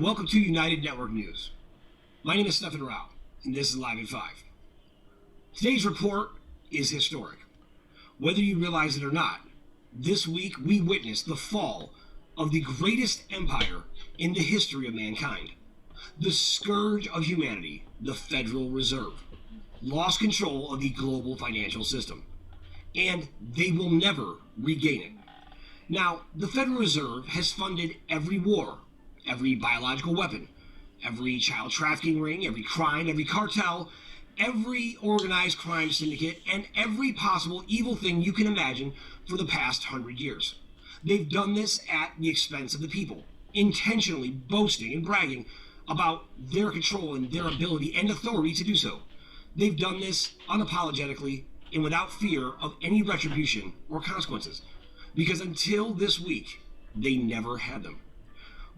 and welcome to United Network News. My name is Stefan Rao, and this is Live at 5. Today's report is historic. Whether you realize it or not, this week we witnessed the fall of the greatest empire in the history of mankind. The scourge of humanity, the Federal Reserve, lost control of the global financial system, and they will never regain it. Now, the Federal Reserve has funded every war, every biological weapon, every child trafficking ring, every crime, every cartel, every organized crime syndicate, and every possible evil thing you can imagine for the past 100 years. They've done this at the expense of the people, intentionally boasting and bragging about their control and their ability and authority to do so. They've done this unapologetically and without fear of any retribution or consequences, because until this week, they never had them.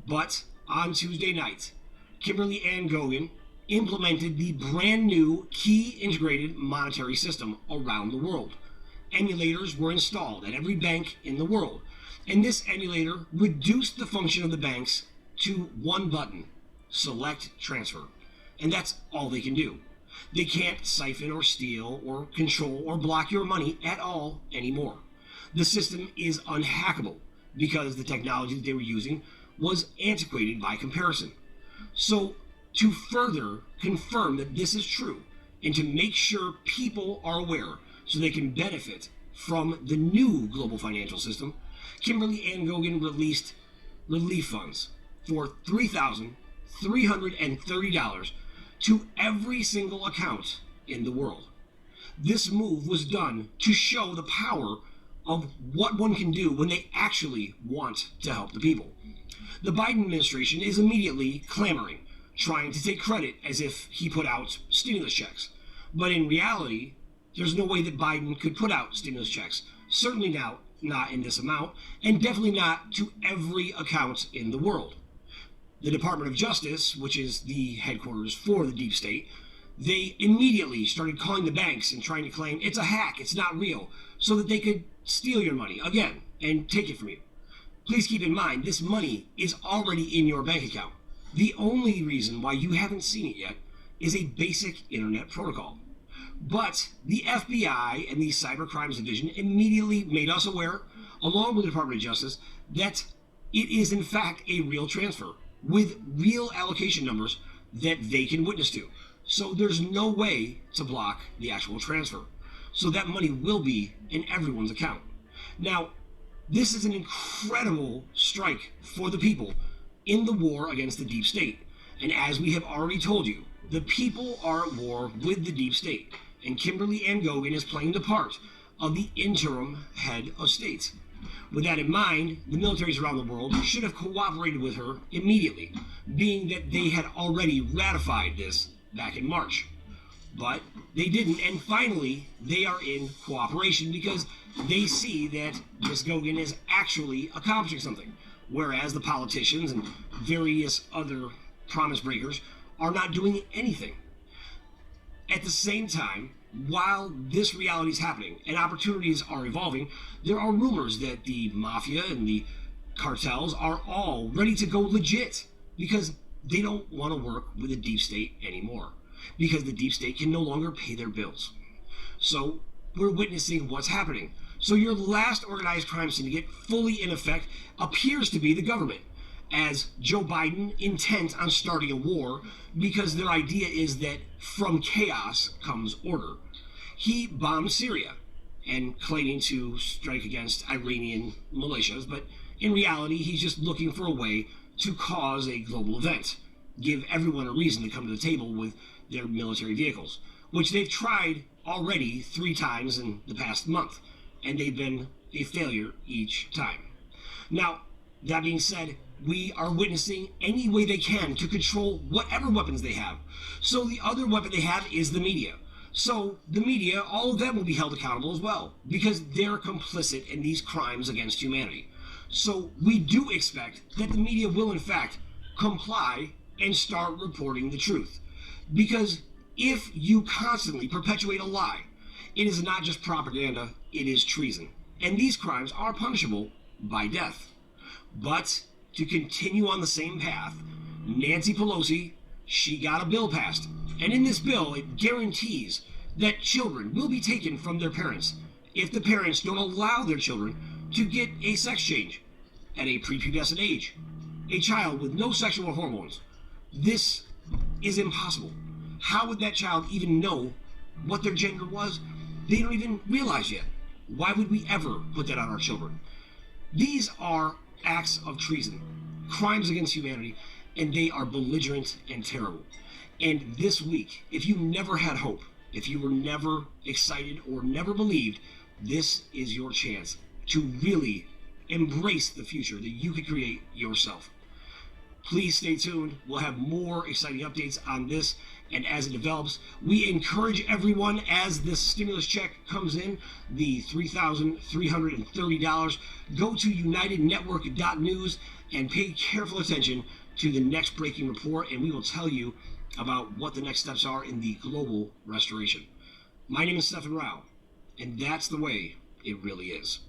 But on Tuesday night, Kimberly Ann Gogan implemented the brand new key integrated monetary system around the world. Emulators were installed at every bank in the world, and this emulator reduced the function of the banks to one button: select transfer. And that's all they can do. They can't siphon or steal or control or block your money at all anymore. The system is unhackable because the technology that they were using was antiquated by comparison. So, to further confirm that this is true and to make sure people are aware so they can benefit from the new global financial system, Kimberly Ann Gogan released relief funds for $3,330 to every single account in the world. This move was done to show the power of what one can do when they actually want to help the people. The Biden administration is immediately clamoring, trying to take credit as if he put out stimulus checks. But in reality, there's no way that Biden could put out stimulus checks. Certainly not in this amount, and definitely not to every account in the world. The Department of Justice, which is the headquarters for the deep state, they immediately started calling the banks and trying to claim it's a hack, it's not real, so that they could steal your money again and take it from you. Please keep in mind, this money is already in your bank account. The only reason why you haven't seen it yet is a basic internet protocol. But the FBI and the Cyber Crimes Division immediately made us aware, along with the Department of Justice, that it is in fact a real transfer with real allocation numbers that they can witness to. So there's no way to block the actual transfer. So that money will be in everyone's account. Now, this is an incredible strike for the people in the war against the deep state. And as we have already told you, the people are at war with the deep state. And Kimberly Ann Gogan is playing the part of the interim head of state. With that in mind, the militaries around the world should have cooperated with her immediately, being that they had already ratified this back in March. But they didn't, and finally, they are in cooperation because they see that Ms. Gogan is actually accomplishing something, whereas the politicians and various other promise breakers are not doing anything. At the same time, while this reality is happening and opportunities are evolving, there are rumors that the mafia and the cartels are all ready to go legit because they don't want to work with the deep state anymore, because the deep state can no longer pay their bills. So we're witnessing what's happening. So your last organized crime syndicate, fully in effect, appears to be the government, as Joe Biden intent on starting a war because their idea is that from chaos comes order. He bombed Syria and claiming to strike against Iranian militias, but in reality he's just looking for a way to cause a global event, give everyone a reason to come to the table with their military vehicles, which they've tried already 3 times in the past month, and they've been a failure each time. Now, that being said, we are witnessing any way they can to control whatever weapons they have. So the other weapon they have is the media. So the media, all of them will be held accountable as well, because they're complicit in these crimes against humanity. So we do expect that the media will in fact comply and start reporting the truth. Because if you constantly perpetuate a lie, it is not just propaganda, it is treason. And these crimes are punishable by death. But to continue on the same path, Nancy Pelosi, she got a bill passed. And in this bill, it guarantees that children will be taken from their parents if the parents don't allow their children to get a sex change at a prepubescent age. A child with no sexual hormones. This is impossible. How would that child even know what their gender was? They don't even realize yet. Why would we ever put that on our children? These are acts of treason, crimes against humanity, and they are belligerent and terrible. And this week, if you never had hope, if you were never excited or never believed, this is your chance to really embrace the future that you could create yourself. Please stay tuned. We'll have more exciting updates on this, and as it develops, we encourage everyone, as this stimulus check comes in, the $3,330, go to unitednetwork.news and pay careful attention to the next breaking report, and we will tell you about what the next steps are in the global restoration. My name is Stephen Rao, and that's the way it really is.